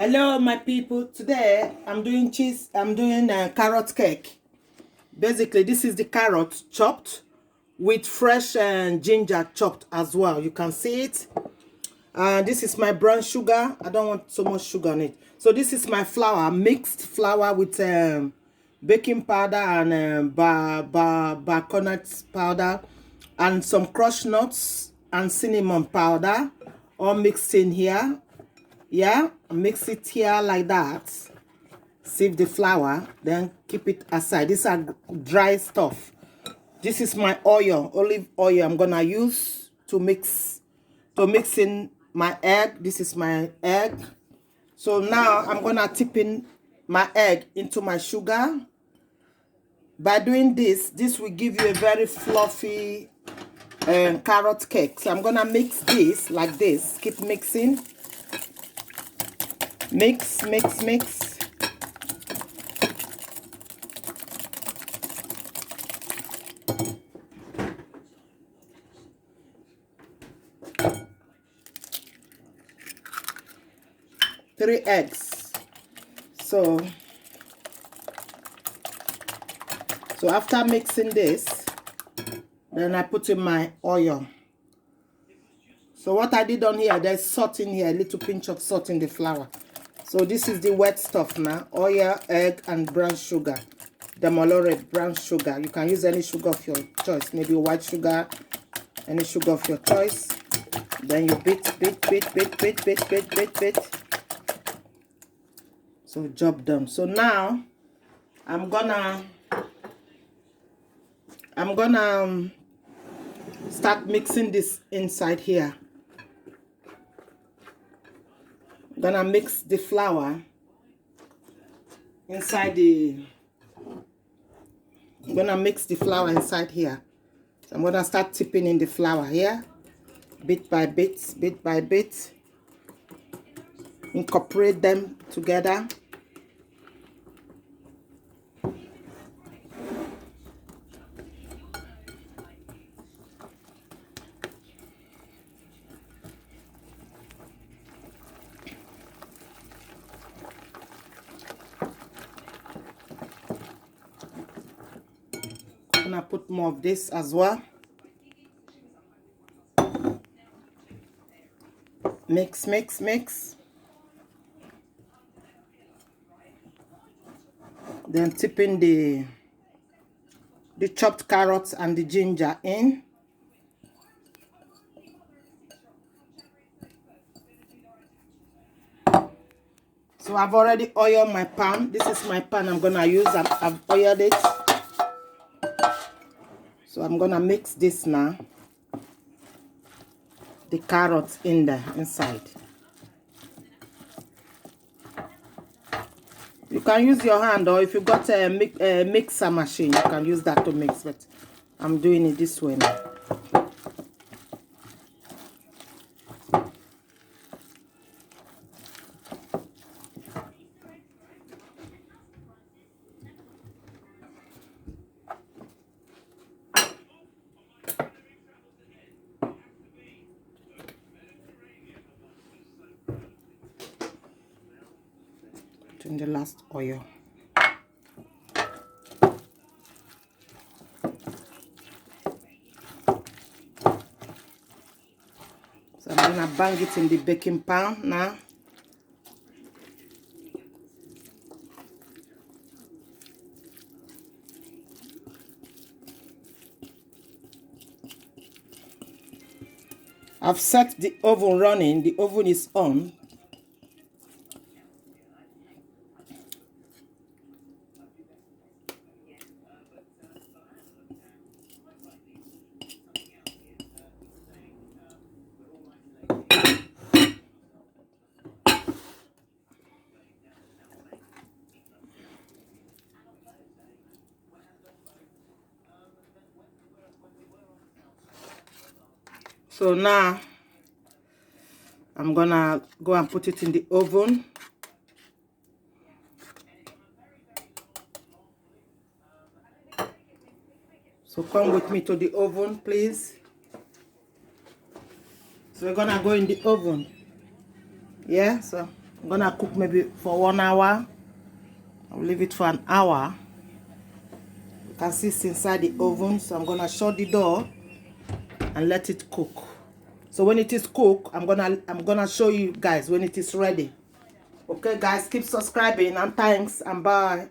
Hello my people, today I'm doing carrot cake. Basically this is the carrot chopped with fresh ginger chopped as well. You can see it. This is my brown sugar. I don't want so much sugar on it. So this is my flour, mixed flour with baking powder and barcanate powder and some crushed nuts and cinnamon powder all mixed in here. Yeah, mix it here like that. Sieve the flour, then keep it aside. These are dry stuff. This is my oil, olive oil I'm gonna use to mix in my egg. This is my egg. So now I'm gonna tip in my egg into my sugar. By doing this will give you a very fluffy carrot cake. So I'm gonna mix this like this. Keep mixing. Mix. 3 eggs. So after mixing this, then I put in my oil. So what I did on here, there's salt in here, a little pinch of salt in the flour. So this is the wet stuff now. Oil, egg, and brown sugar. The mallored brown sugar. You can use any sugar of your choice. Maybe white sugar, any sugar of your choice. Then you beat. So job done. So now I'm gonna start mixing this inside here. I'm gonna mix the flour inside the. I'm gonna mix the flour inside here. So I'm gonna start tipping in the flour here, bit by bit. Incorporate them together. I'm gonna put more of this as well. Mix. Then tip in the chopped carrots and the ginger in. So I've already oiled my pan. This is my pan I'm gonna use. I've oiled it. So I'm gonna mix this now. The carrots in there inside. You can use your hand, or if you got a mixer machine, you can use that to mix. But I'm doing it this way now. In the last oil. So I'm gonna bang it in the baking pan now. I've set the oven running. The oven is on. So now I'm gonna go and put it in the oven. So come with me to the oven, please. So we're gonna go in the oven. Yeah, so I'm gonna cook maybe for 1 hour. I'll leave it for an hour. You can see it's inside the oven, so I'm gonna shut the door and let it cook. So when it is cooked, I'm gonna show you guys when it is ready. Okay guys, keep subscribing, and thanks and bye.